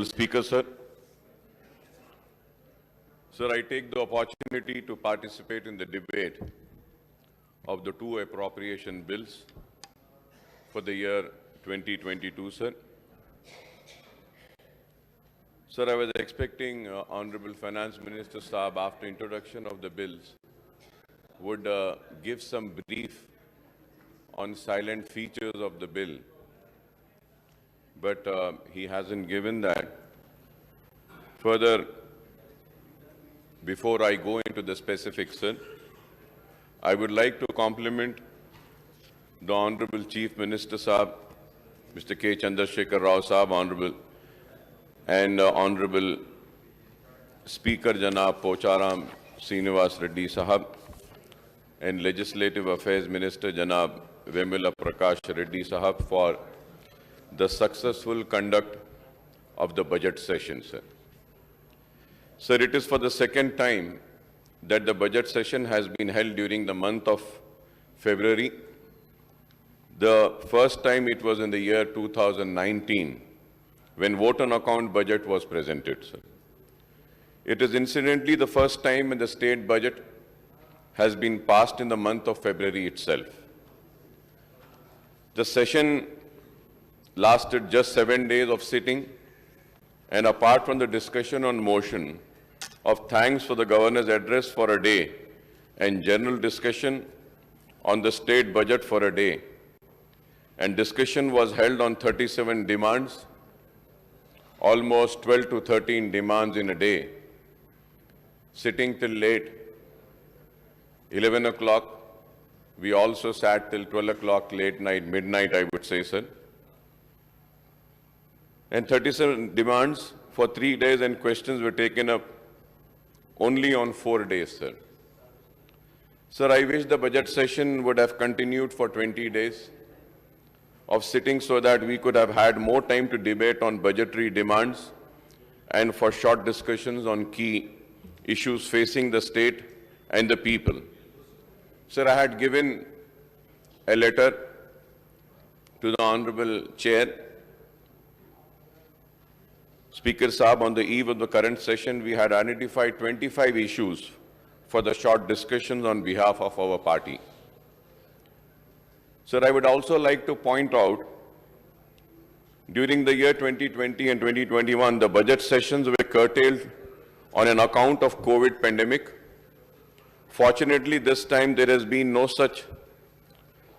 Speaker, sir. Sir, I take the opportunity to participate in the debate of the two appropriation bills for the year 2022, sir. Sir, I was expecting Honorable Finance Minister Saab, after introduction of the bills, would give some brief on silent features of the bill, but he hasn't given that. Further, before I go into the specifics, sir, I would like to compliment the Honorable Chief Minister Saab, Mr. K. Chandrasekhar Rao Saab, Honorable, and Honorable Speaker Janab Pocharam Srinivas Reddy Sahab, and Legislative Affairs Minister Janab Vemula Prakash Reddy Sahab for the successful conduct of the budget session, sir. Sir, it is for the second time that the budget session has been held during the month of February. The first time it was in the year 2019, when vote on account budget was presented, sir. It is incidentally the first time when the state budget has been passed in the month of February itself. The session lasted just 7 days of sitting, and apart from the discussion on motion of thanks for the governor's address for a day and general discussion on the state budget for a day, and discussion was held on 37 demands, almost 12 to 13 demands in a day, sitting till late, 11 o'clock. We also sat till 12 o'clock, late night, midnight, I would say, sir. And 37 demands for 3 days, and questions were taken up only on 4 days, sir. Sir, I wish the budget session would have continued for 20 days of sitting so that we could have had more time to debate on budgetary demands and for short discussions on key issues facing the state and the people. Sir, I had given a letter to the Honorable Chair, Speaker Saab. On the eve of the current session, we had identified 25 issues for the short discussions on behalf of our party. Sir, I would also like to point out, during the year 2020 and 2021, the budget sessions were curtailed on an account of COVID pandemic. Fortunately, this time there has been no such,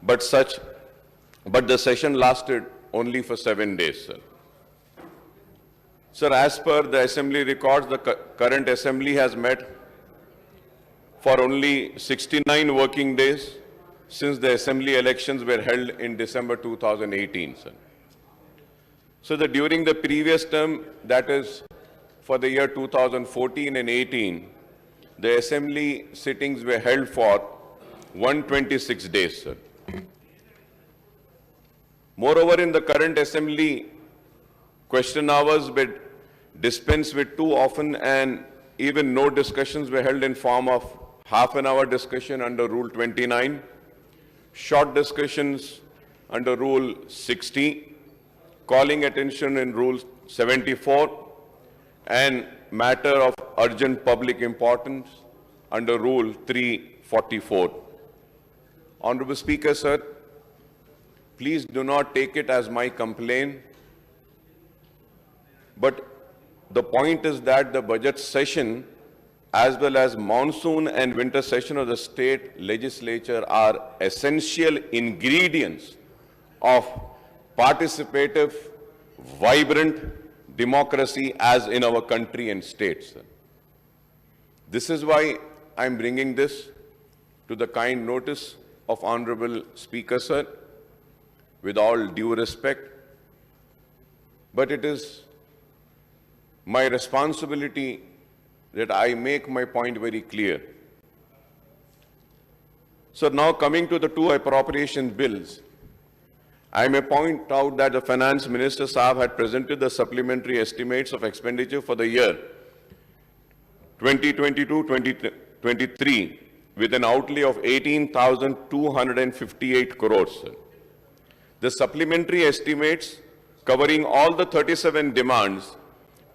but the session lasted only for 7 days, sir. Sir, as per the Assembly records, the current Assembly has met for only 69 working days since the Assembly elections were held in December 2018, sir. So that during the previous term, that is for the year 2014 and 18, the Assembly sittings were held for 126 days, sir. Moreover, in the current Assembly, question hours were dispensed with too often, and even no discussions were held in form of half-an-hour discussion under Rule 29, short discussions under Rule 60, calling attention in Rule 74, and matter of urgent public importance under Rule 344. Honorable Speaker, sir, please do not take it as my complaint, but the point is that the budget session as well as monsoon and winter session of the state legislature are essential ingredients of participative, vibrant democracy as in our country and states. This is why I'm bringing this to the kind notice of Honorable Speaker, sir, with all due respect. But it is my responsibility that I make my point very clear. So now coming to the two appropriation bills, I may point out that the Finance Minister Saab had presented the supplementary estimates of expenditure for the year 2022-2023 with an outlay of 18,258 crores. The supplementary estimates covering all the 37 demands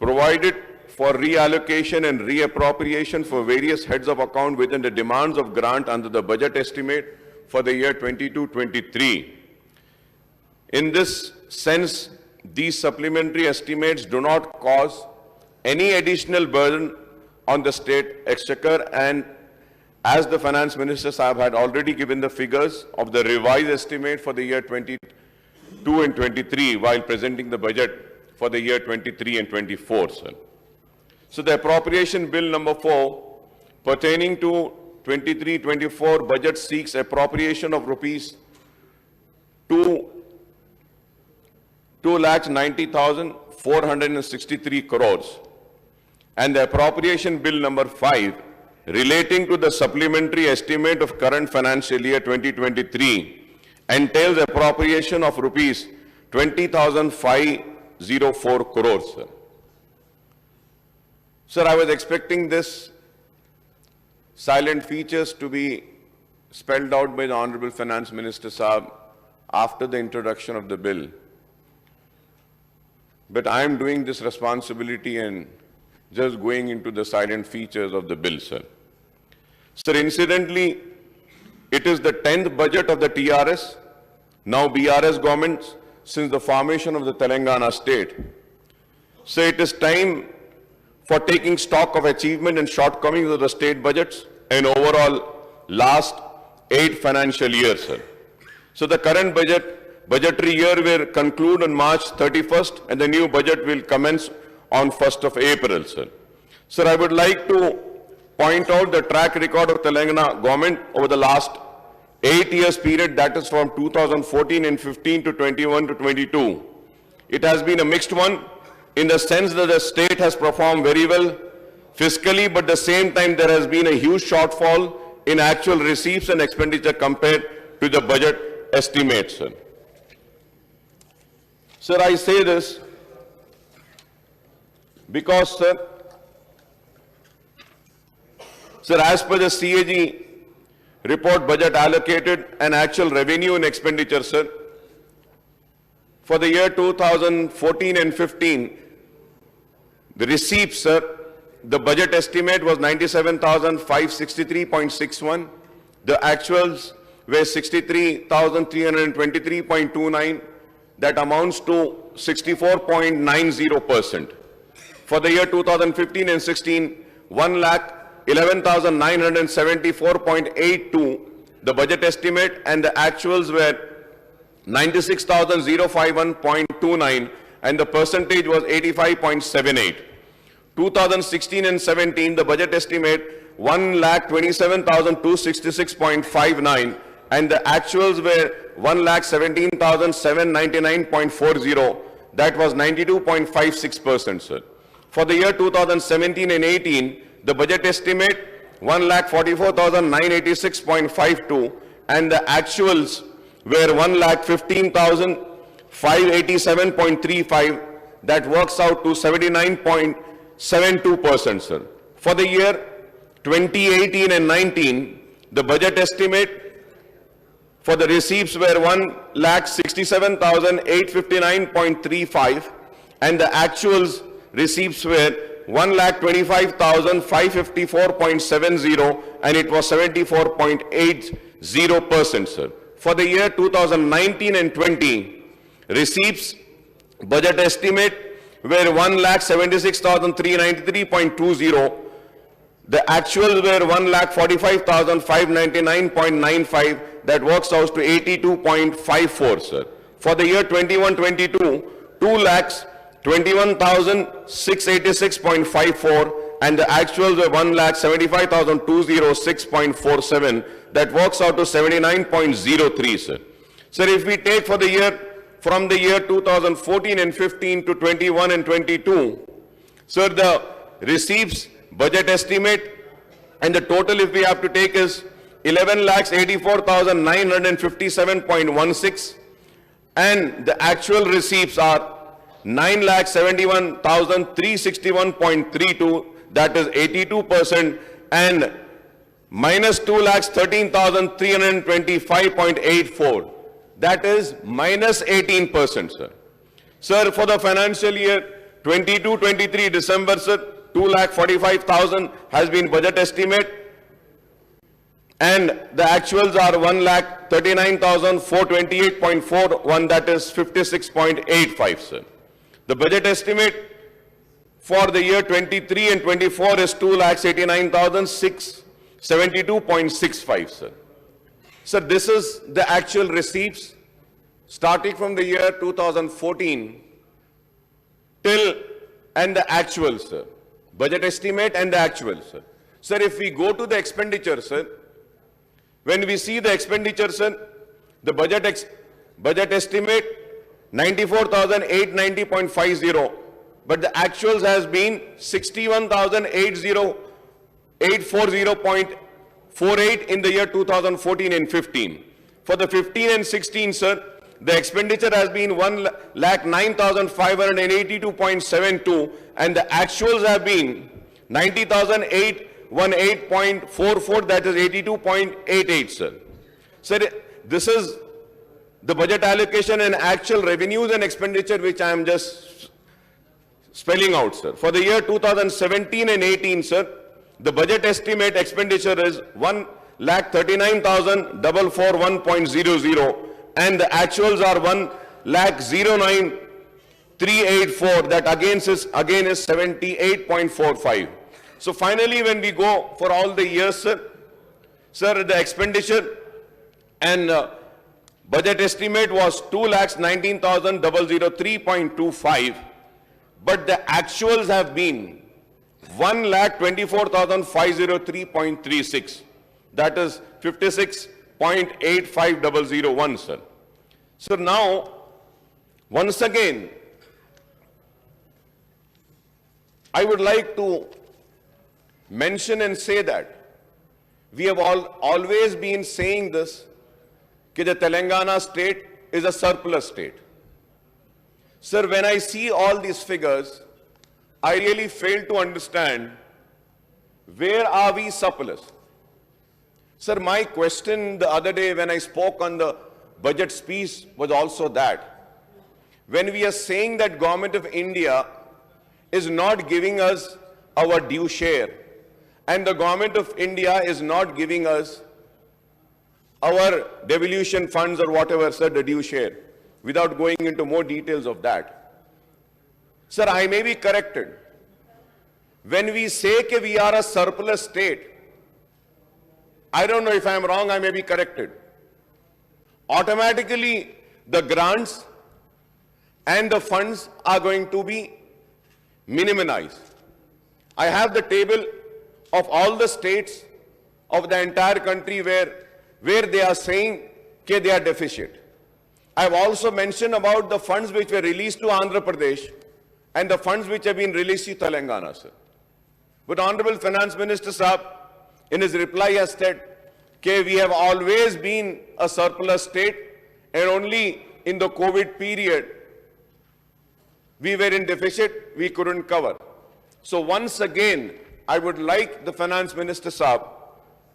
provided for reallocation and reappropriation for various heads of account within the demands of grant under the budget estimate for the year 22-23. In this sense, these supplementary estimates do not cause any additional burden on the state exchequer, and as the Finance Minister Sahab had already given the figures of the revised estimate for the year 22 and 23 while presenting the budget for the year 23 and 24, sir. So the appropriation bill number 4 pertaining to 23-24 budget seeks appropriation of rupees 2,90,463 crores, and the appropriation bill number 5 relating to the supplementary estimate of current financial year 2023 entails appropriation of rupees 20,504 crores. Sir. Sir, I was expecting this silent features to be spelled out by the Honorable Finance Minister Sahab after the introduction of the bill. But I am doing this responsibility and just going into the silent features of the bill, sir. Sir, incidentally, it is the 10th budget of the TRS, now BRS government, since the formation of the Telangana state. So it is time for taking stock of achievement and shortcomings of the state budgets and overall last 8 financial years, sir. So the current budgetary year will conclude on March 31st and the new budget will commence on 1st of April, sir. Sir, I would like to point out the track record of Telangana government over the last 8 years period, that is from 2014 and 15 to 21 to 22. It has been a mixed one in the sense that the state has performed very well fiscally, but at the same time there has been a huge shortfall in actual receipts and expenditure compared to the budget estimates, sir. Sir, I say this because, sir, as per the CAG report, budget allocated and actual revenue and expenditure, sir, for the year 2014 and 15, the receipts, sir, the budget estimate was 97,563.61. The actuals were 63,323.29. That amounts to 64.90%. For the year 2015 and 16, 1,11,974.82, the budget estimate, and the actuals were 96,051.29, and the percentage was 85.78. 2016 and 17, the budget estimate 1,27,266.59, and the actuals were 1,17,799.40. That was 92.56%, sir. For the year 2017 and 18, the budget estimate 1,44,986.52, and the actuals were 1,15,587.35. That works out to 79.72%, sir. For the year 2018 and 19, the budget estimate for the receipts were 1,67,859.35, and the actuals receipts were 1,25,554.70, and it was 74.80%, sir. For the year 2019 and 20, receipts budget estimate were 1,76,393.20. The actuals were 1,45,599.95. That works out to 82.54, sir. For the year 21-22, 2,21,686.54, and the actuals were 1,75,206.47. That works out to 79.03, sir. Sir, if we take for the year, from the year 2014 and 15 to 21 and 22, sir, the receipts budget estimate and the total if we have to take is 11,84,957.16, and the actual receipts are 9,71,361.32, that is 82%, and minus 2,13,325.84, that is minus 18%, sir. Sir, for the financial year 22-23 December, sir, 2,45,000 has been budget estimate. And the actuals are 1,39,428.41, that is 56.85, sir. The budget estimate for the year 23 and 24 is 2,89,672.65, sir. Sir, this is the actual receipts starting from the year 2014 till and the actual, sir. Budget estimate and the actual, sir. Sir, if we go to the expenditure, sir, when we see the expenditure, sir, the budget estimate 94,890.50, but the actuals has been 61,840.48 in the year 2014 and 15. For the 15 and 16, sir, the expenditure has been 1,09,582.72 and the actuals have been 90,818.44, that is 82.88, sir. Sir, this is the budget allocation and actual revenues and expenditure which I am just spelling out, sir. For the year 2017 and 18, sir, the budget estimate expenditure is 1,39,441.00 and the actuals are 1,09,384, that again is 78.45. So finally, when we go for all the years, sir, the expenditure and budget estimate was 2,19,003.25, but the actuals have been 1,24,503.36. That is 56.85001, sir. So now, once again, I would like to mention and say that we have always been saying this, that the Telangana state is a surplus state. Sir, when I see all these figures, I really fail to understand where are we surplus. Sir, my question the other day when I spoke on the budget speech was also that when we are saying that Government of India is not giving us our due share and the Government of India is not giving us our devolution funds or whatever, sir, the due share, without going into more details of that. Sir, I may be corrected. When we say that we are a surplus state, I don't know if I am wrong, I may be corrected. Automatically, the grants and the funds are going to be minimized. I have the table of all the states of the entire country where they are saying that they are deficient. I have also mentioned about the funds which were released to Andhra Pradesh and the funds which have been released to Telangana, sir. But Honorable Finance Minister Saab, in his reply, has said that we have always been a surplus state and only in the COVID period we were in deficit, we couldn't cover. So once again, I would like the Finance Minister Saab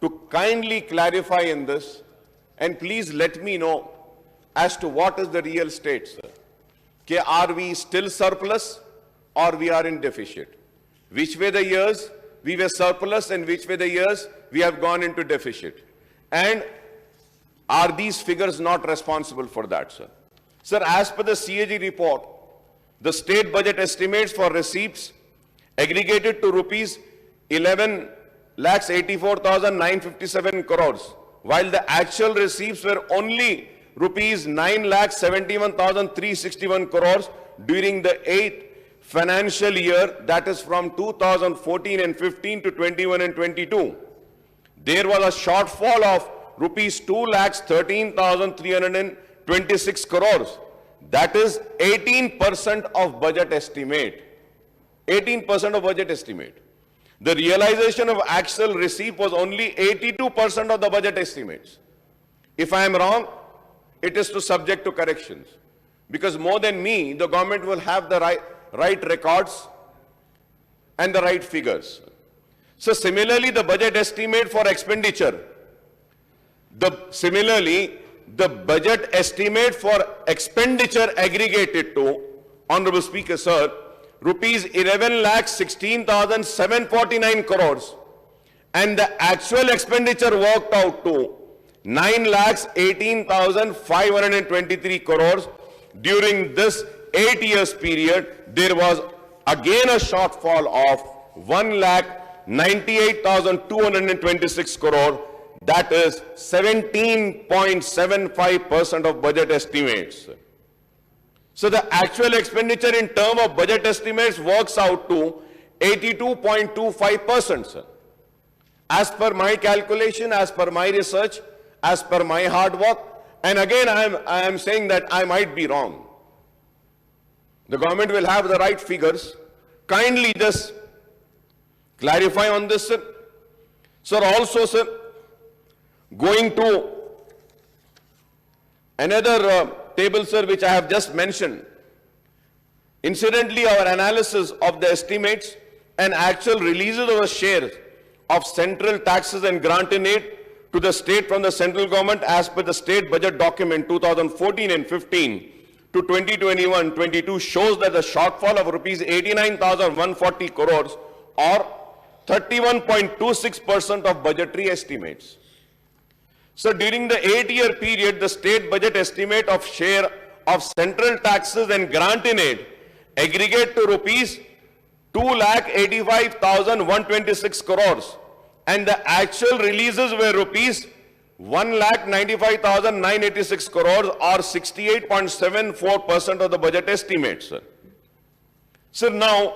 to kindly clarify in this and please let me know as to what is the real state, sir. Are we still surplus or we are in deficit? Which were the years we were surplus and which were the years we have gone into deficit? And are these figures not responsible for that, sir? Sir, as per the CAG report, the state budget estimates for receipts aggregated to rupees 11,84,957 crores, while the actual receipts were only rupees 9,71,361 crores during the 8th financial year, that is from 2014 and 15 to 21 and 22. There was a shortfall of rupees 2,13,326 crores. That is 18% of budget estimate. 18% of budget estimate. The realization of actual receipt was only 82% of the budget estimates. If I am wrong, it is to subject to corrections. Because more than me, the government will have the right records and the right figures. So similarly, the budget estimate for expenditure. Similarly, the budget estimate for expenditure aggregated to, Honorable Speaker, sir, rupees 11,16,749 crores, and the actual expenditure worked out to 9,18,523 crores. During this 8 years period, there was again a shortfall of 1,98,226 crore. That is 17.75% of budget estimates. So the actual expenditure in terms of budget estimates works out to 82.25%, sir. As per my calculation, as per my research, as per my hard work, and again I am saying that I might be wrong. The government will have the right figures. Kindly just clarify on this, sir. Sir, also, sir, going to another table, sir, which I have just mentioned. Incidentally, our analysis of the estimates and actual releases of a share of central taxes and grant in aid to the state from the central government as per the state budget document 2014 and 15 to 2021-22 shows that the shortfall of rupees 89,140 crores or 31.26% of budgetary estimates. So during the 8-year period, the state budget estimate of share of central taxes and grant in aid aggregate to rupees 2,85,126 crores, and the actual releases were rupees 1,95,986 crores or 68.74% of the budget estimate, sir. So now,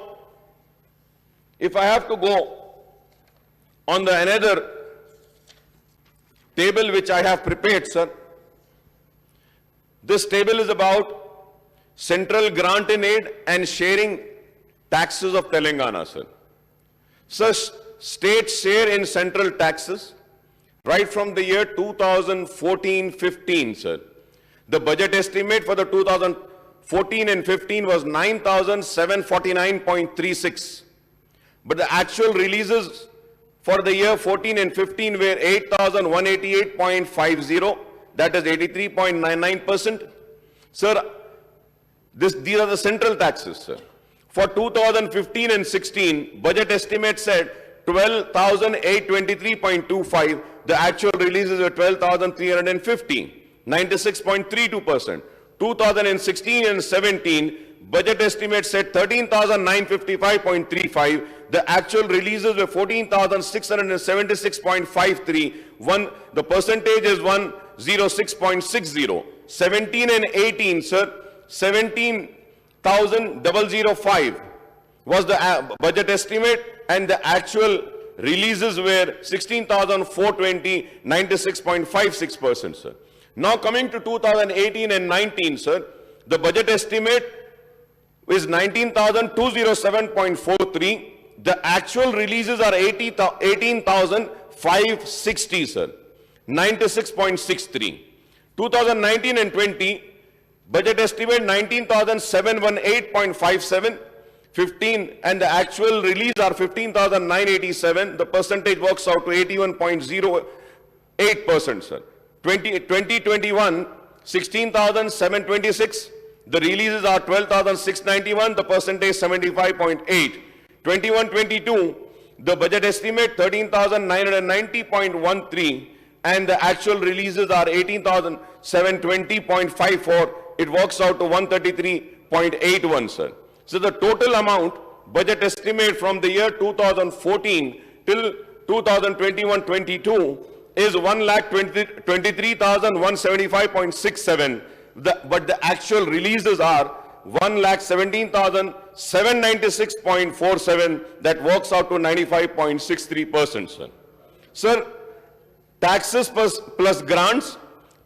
if I have to go on the another table which I have prepared, sir. This table is about central grant in aid and sharing taxes of Telangana, sir. So state share in central taxes right from the year 2014-15, sir. The budget estimate for the 2014 and 15 was 9,749.36. But the actual releases for the year 14 and 15 were 8,188.50, that is 83.99%. Sir, these are the central taxes, sir. For 2015 and 16, budget estimate said 12,823.25. The actual releases were 12,350, 96.32%. 2016 and 17, budget estimate said 13,955.35. The actual releases were 14,676.53. The percentage is 106.60. 17 and 18, sir, 17,005 was the budget estimate, and the actual releases were 16,420, 96.56%, sir. Now coming to 2018 and 19, sir, the budget estimate is 19,207.43. The actual releases are 18,560, sir, 96.63. 2019 and 20, budget estimate 19,718.57, 15, and the actual release are 15,987. The percentage works out to 81.08%, sir. 2021, 16,726. The releases are 12,691. The percentage 75.8. 21-22, the budget estimate 13,990.13, and the actual releases are 18,720.54. It works out to 133.81, sir. So the total amount, budget estimate from the year 2014 till 2021-22 is 1,23,175.67. But the actual releases are 1,17,796.47. That works out to 95.63%, sir. Sir, taxes plus grants,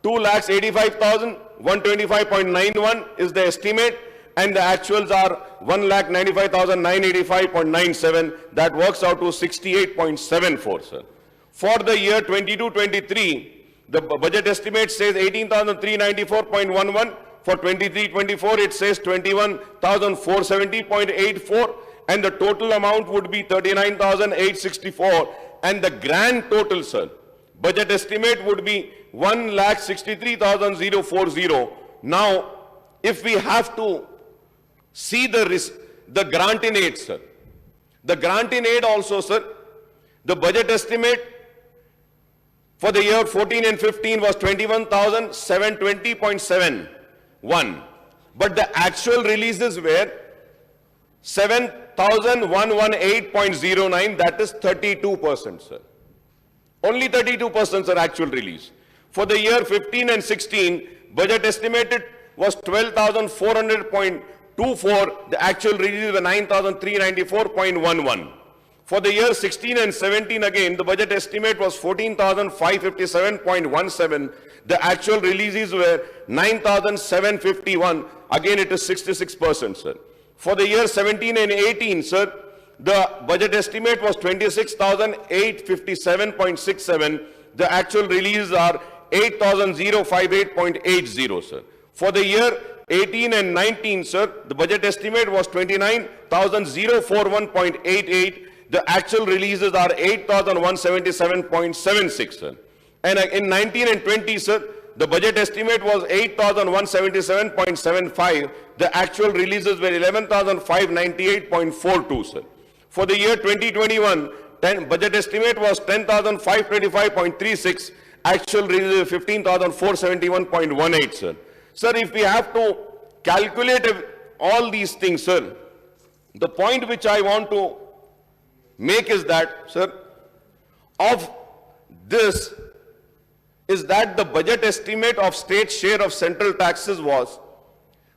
2,85,125.91 is the estimate, and the actuals are 1,95,985.97. That works out to 68.74, sir. For the year 22-23, the budget estimate says 18,394.11. For 23-24, it says 21,470.84, and the total amount would be 39,864. And the grand total, sir, budget estimate would be 1,63,040. Now, if we have to see the the grant in aid, sir. The grant in aid also, sir, the budget estimate for the year 14 and 15 was 21,720.71. But the actual releases were 7,118.09, that is 32%, sir. Only 32% are actual release. For the year 15 and 16, budget estimated was 12,400.24. The actual release were 9,394.11. For the year 16 and 17 again, the budget estimate was 14,557.17. The actual releases were 9,751. Again, it is 66%, sir. For the year 17 and 18, sir, the budget estimate was 26,857.67. The actual releases are 8,058.80, sir. For the year 18 and 19, sir, the budget estimate was 29,041.88. The actual releases are 8,177.76, sir. And in 19 and 20, sir, the budget estimate was 8,177.75. The actual releases were 11,598.42, sir. For the year 2021, budget estimate was 10,525.36. Actual releases 15,471.18, sir. Sir, if we have to calculate all these things, sir, the point which I want to make is that, sir, of this is that the budget estimate of state share of central taxes was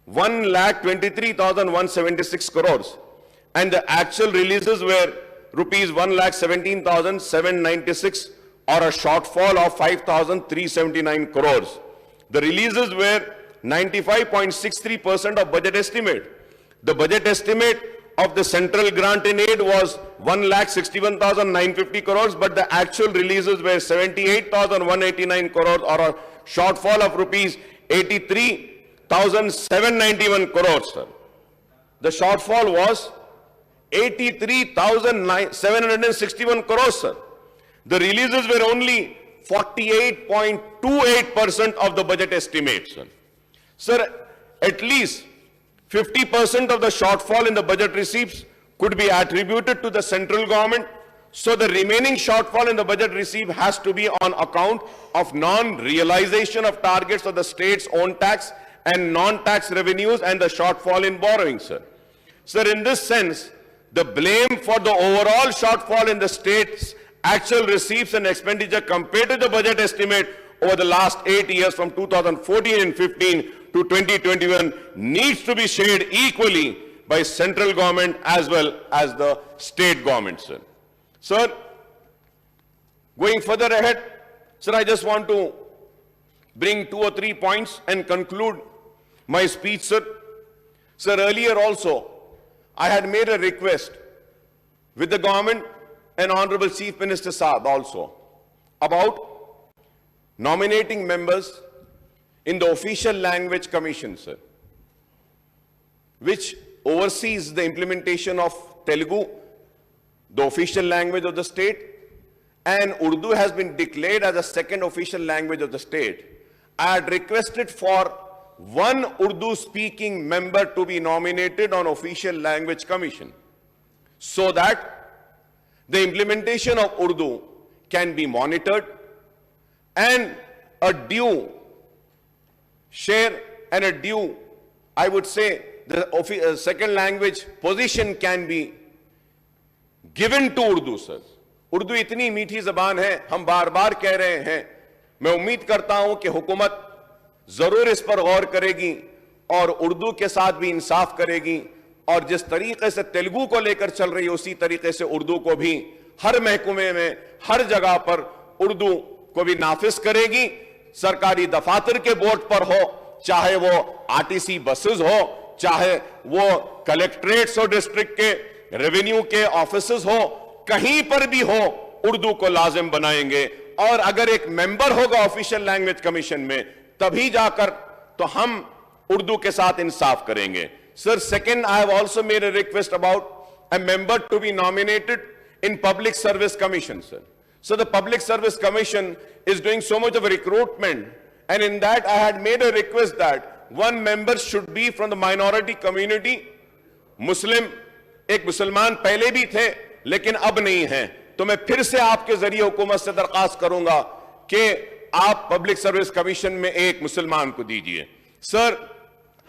1,23,176 crores and the actual releases were rupees 1,17,796 or a shortfall of 5,379 crores. The releases were 95.63% of budget estimate. The budget estimate of the central grant in aid was 1,61,950 crores, but the actual releases were 78,189 crores or a shortfall of rupees 83,791 crores, sir. The shortfall was 83,761 crores, sir. The releases were only 48.28% of the budget estimate, sir. Sir, at least 50% of the shortfall in the budget receipts could be attributed to the central government. So the remaining shortfall in the budget receipt has to be on account of non-realization of targets of the state's own tax and non-tax revenues and the shortfall in borrowing, sir. Sir, in this sense, the blame for the overall shortfall in the state's actual receipts and expenditure compared to the budget estimate over the last 8 years from 2014 and 15 to 2021 needs to be shared equally by central government as well as the state government, sir. Sir, going further ahead, sir, I just want to bring 2 or 3 points and conclude my speech, sir. Sir, earlier also, I had made a request with the government and Honorable Chief Minister Saab also about nominating members in the Official Language Commission, sir, which oversees the implementation of Telugu, the official language of the state, and Urdu has been declared as a second official language of the state. I had requested for one Urdu-speaking member to be nominated on Official Language Commission so that the implementation of Urdu can be monitored and a due share and a due, I would say, the second language position can be given to Urdu, sir. Urdu इतनी मीठी ज़बान है, हम बार बार कह रहे हैं. मैं उम्मीद करता हूं कि हुकूमत जरूर इस पर गौर करेगी और उर्दू के साथ भी इंसाफ करेगी और जिस तरीके से तेलुगु को लेकर चल रही है उसी तरीके से उर्दू को भी हर महकमे में हर जगह पर उर्दू को भी नाफिज करेगी. सरकारी दफातर के बोर्ड पर हो, चाहे वो आरटीसी बसेस हो, चाहे वो कलेक्ट्रेट्स और डिस्ट्रिक्ट के रेवेन्यू के ऑफिसेस हो, कहीं पर भी हो उर्दू को लाजिम बनाएंगे. और अगर एक मेंबर होगा ऑफिशियल लैंग्वेज कमीशन में तभी जाकर तो हम उर्दू के साथ इंसाफ करेंगे. Sir, second, I have also made a request about a member to be nominated in Public Service Commission, sir. So the Public Service Commission is doing so much of a recruitment, and in that I had made a request that one member should be from the minority community مسلم ایک مسلمان پہلے بھی تھے لیکن اب نہیں ہیں, تو میں پھر سے آپ کے ذریعے حکومت سے درخواست کروں گا کہ آپ پبلک سروس کمیشن میں ایک مسلمان کو دیجئے. Sir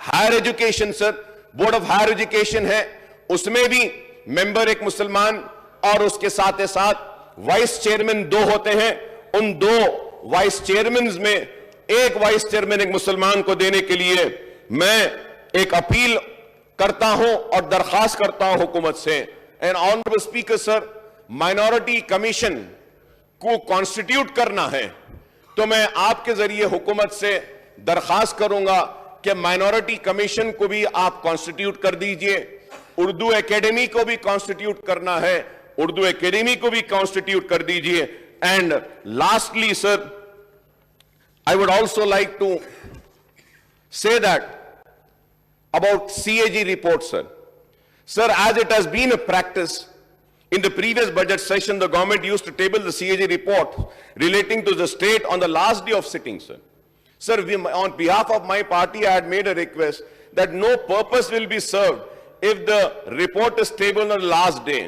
higher education, sir board of higher education ہے, اس میں بھی ممبر ایک مسلمان اور اس کے ساتھ ساتھ وائس چیئرمین 2 ہوتے ہیں. ان 2 وائس چیئرمینز میں ایک وائس چیئرمین ایک مسلمان کو دینے کے لیے میں ایک اپیل کرتا ہوں اور درخواست کرتا ہوں حکومت سے. And honourable speaker sir, minority commission کو کانسٹیٹیوٹ کرنا ہے تو میں آپ کے ذریعے حکومت سے درخواست کروں گا کہ مائنورٹی کمیشن کو بھی آپ کانسٹیٹیوٹ کر دیجئے. اردو اکیڈمی کو بھی کانسٹیٹیوٹ کرنا ہے, اردو اکیڈمی کو بھی کانسٹیٹیوٹ کر دیجئے. And lastly sir, I would also like to say that about CAG report, sir. Sir, as it has been a practice, in the previous budget session, the government used to table the CAG report relating to the state on the last day of sitting, sir. Sir, on behalf of my party, I had made a request that no purpose will be served if the report is tabled on the last day.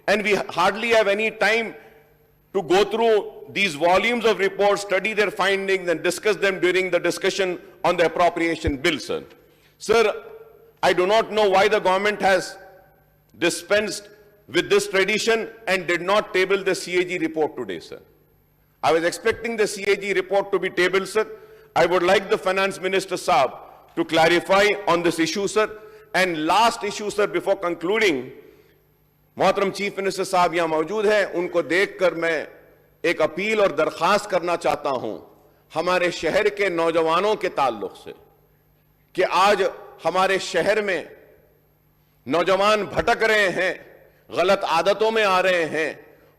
And we hardly have any time to go through these volumes of reports, study their findings, and discuss them during the discussion on the appropriation bill, sir. Sir, I do not know why the government has dispensed with this tradition and did not table the CAG report today, sir. I was expecting the CAG report to be tabled, sir. I would like the Finance Minister, Saab, to clarify on this issue, sir. And last issue, sir, before concluding, محترم chief minister صاحب یہاں موجود ہیں, ان کو دیکھ کر میں ایک اپیل اور درخواست کرنا چاہتا ہوں ہمارے شہر کے نوجوانوں کے تعلق سے کہ آج ہمارے شہر میں نوجوان بھٹک رہے ہیں, غلط عادتوں میں آ رہے ہیں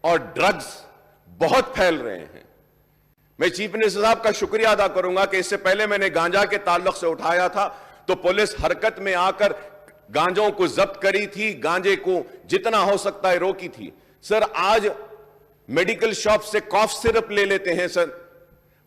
اور ڈرگز بہت پھیل رہے ہیں. میں چیف منسٹر صاحب کا شکریہ ادا کروں گا کہ اس سے پہلے میں نے گانجا کے تعلق سے اٹھایا تھا تو پولیس حرکت میں آ کر گانجوں کو ضبط کری تھی, گانجے کو جتنا ہو سکتا ہے روکی تھی. سر آج میڈیکل شاپ سے کاف سرپ لے لیتے ہیں, سر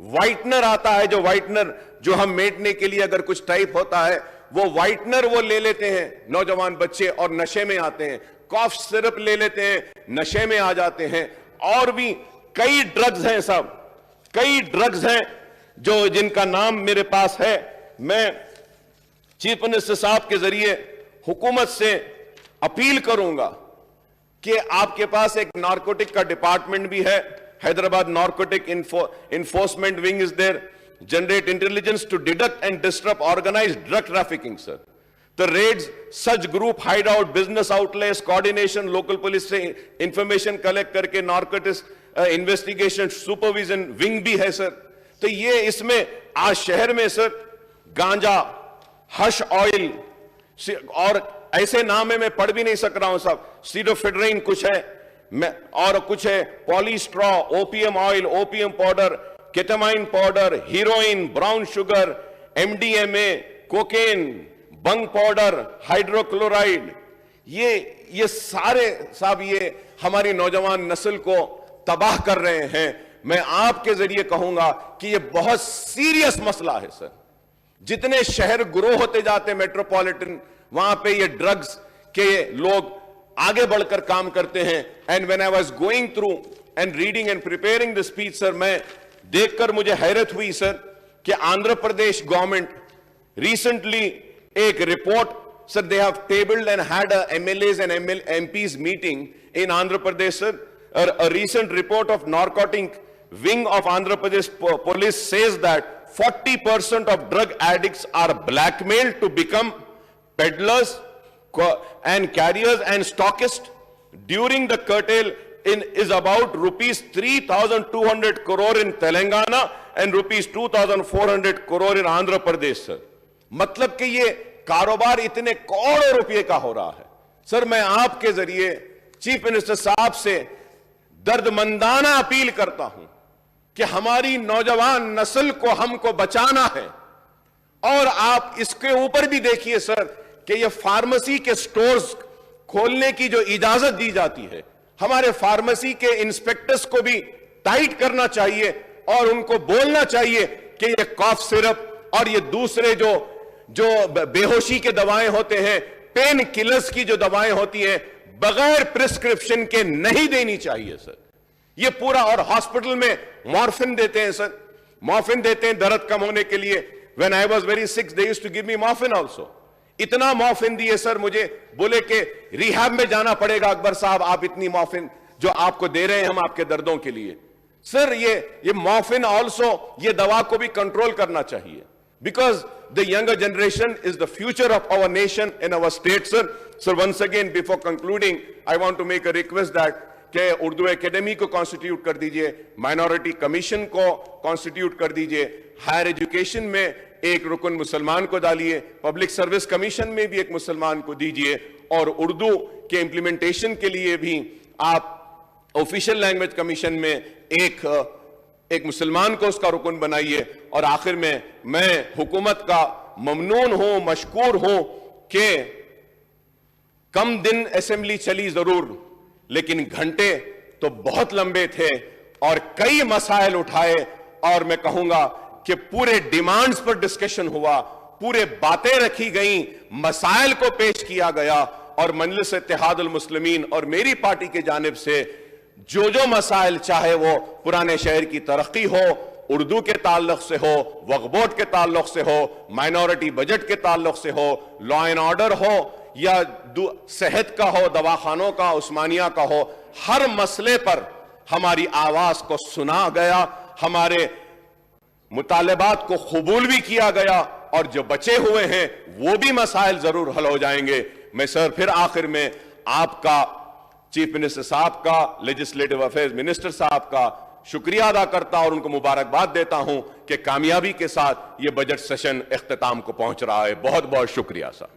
وائٹنر آتا ہے, جو وائٹنر جو ہم میٹنے کے لیے اگر کچھ ٹائپ ہوتا ہے وہ وائٹنر وہ لے لیتے ہیں نوجوان بچے اور نشے میں آتے ہیں, کاف سرپ لے لیتے ہیں نشے میں آ جاتے ہیں. اور بھی کئی ڈرگز ہیں صاحب, کئی ڈرگز ہیں جو جن کا نام میرے پاس ہے. میں چیف منسٹر صاحب کے ذریعے حکومت سے اپیل کروں گا کہ آپ کے پاس ایک نارکوٹک کا ڈپارٹمنٹ بھی ہے, Hyderabad narcotic enforcement wing is there, generate intelligence to detect and disrupt organized drug trafficking, sir. The raids, such group hideout, business outlets, coordination, local police سے information collect کرکے narcotics investigation supervision wing بھی ہے, sir. تو یہ اس میں آج شہر میں سر گانجا, ہش آئل اور ایسے نام میں پڑھ بھی نہیں سک رہا ہوں صاحب, سیڈوفیڈرین کچھ ہے اور کچھ ہے poppy straw, opium oil, opium powder, ketamine powder, heroin, brown sugar, M D M A, cocaine, bhang powder, hydrochloride, یہ سارے صاحب یہ ہماری نوجوان نسل کو تباہ کر رہے ہیں. میں آپ کے ذریعے کہوں گا کہ یہ بہت سیریس مسئلہ ہے سر. جتنے شہر گروہ ہوتے جاتے میٹروپولیٹن, وہاں پہ یہ ڈرگز کے لوگ آگے بڑھ کر کام کرتے ہیں. And when I was going through and reading and preparing the speech sir, میں دیکھ کر مجھے حیرت ہوئی سر کہ آندھرا پردیش گورنمنٹ ریسنٹلی ایک report, sir, they have tabled and had a MLAs and MPs meeting in Andhra Pradesh, sir. A recent report of narcotic wing of Andhra Pradesh police says that 40% of drug addicts are blackmailed to become peddlers and carriers and stockists. During the curtail is about rupees 3,200 crore in Telangana and rupees 2,400 crore in Andhra Pradesh, sir. مطلب کہ یہ کاروبار اتنے کروڑوں روپے کا ہو رہا ہے. سر میں آپ کے ذریعے چیف منسٹر صاحب سے درد مندانہ اپیل کرتا ہوں کہ ہماری نوجوان نسل کو ہم کو بچانا ہے. اور آپ اس کے اوپر بھی دیکھیے سر کہ یہ فارمیسی کے سٹورز کھولنے کی جو اجازت دی جاتی ہے, ہمارے فارمیسی کے انسپیکٹرز کو بھی ٹائٹ کرنا چاہیے اور ان کو بولنا چاہیے کہ یہ کاف سرپ اور یہ دوسرے جو بے ہوشی کے دوائیں ہوتے ہیں پین کلرز کی جو دوائیں ہوتی ہیں بغیر پرسکرپشن کے نہیں دینی چاہیے سر. یہ پورا, اور ہاسپٹل میں مورفن دیتے ہیں سر, مورفن دیتے ہیں درد کم ہونے کے لیے. when I was very sick they used to give me morphine also. اتنا مورفن دیے سر مجھے, بولے کہ ریہاب میں جانا پڑے گا اکبر صاحب, آپ اتنی مورفن جو آپ کو دے رہے ہیں ہم آپ کے دردوں کے لیے. سر یہ مورفن آلسو, یہ دوا کو بھی کنٹرول کرنا چاہیے, because the younger generation is the future of our nation and our state, sir. So once again, before concluding, I want to make a request that کہ اردو اکیڈمی کو کانسٹیٹیوٹ کر دیجئے, مائنورٹی کمیشن کو constituted کر دیجئے, higher education میں ایک رکن مسلمان کو ڈالیے, پبلک سروس کمیشن میں بھی ایک مسلمان کو دیجئے, اور اردو کے امپلیمنٹیشن کے لیے بھی آپ آفیشل لینگویج کمیشن میں ایک مسلمان کو اس کا رکن بنائیے. اور آخر میں حکومت کا ممنون ہوں, مشکور ہوں کہ کم دن اسمبلی چلی ضرور, لیکن گھنٹے تو بہت لمبے تھے اور کئی مسائل اٹھائے, اور میں کہوں گا کہ پورے ڈیمانڈز پر ڈسکشن ہوا, پورے باتیں رکھی گئیں, مسائل کو پیش کیا گیا, اور مجلس اتحاد المسلمین اور میری پارٹی کے جانب سے جو مسائل, چاہے وہ پرانے شہر کی ترقی ہو, اردو کے تعلق سے ہو, وقف بورڈ کے تعلق سے ہو, مائنورٹی بجٹ کے تعلق سے ہو, لا اینڈ آرڈر ہو, یا صحت کا ہو, دواخانوں کا, عثمانیہ کا ہو, ہر مسئلے پر ہماری آواز کو سنا گیا, ہمارے مطالبات کو قبول بھی کیا گیا, اور جو بچے ہوئے ہیں وہ بھی مسائل ضرور حل ہو جائیں گے. میں سر پھر آخر میں آپ کا, چیف منسٹر صاحب کا, لیجسلیٹو افیئرز منسٹر صاحب کا شکریہ ادا کرتا اور ان کو مبارکباد دیتا ہوں کہ کامیابی کے ساتھ یہ بجٹ سیشن اختتام کو پہنچ رہا ہے. بہت بہت شکریہ صاحب.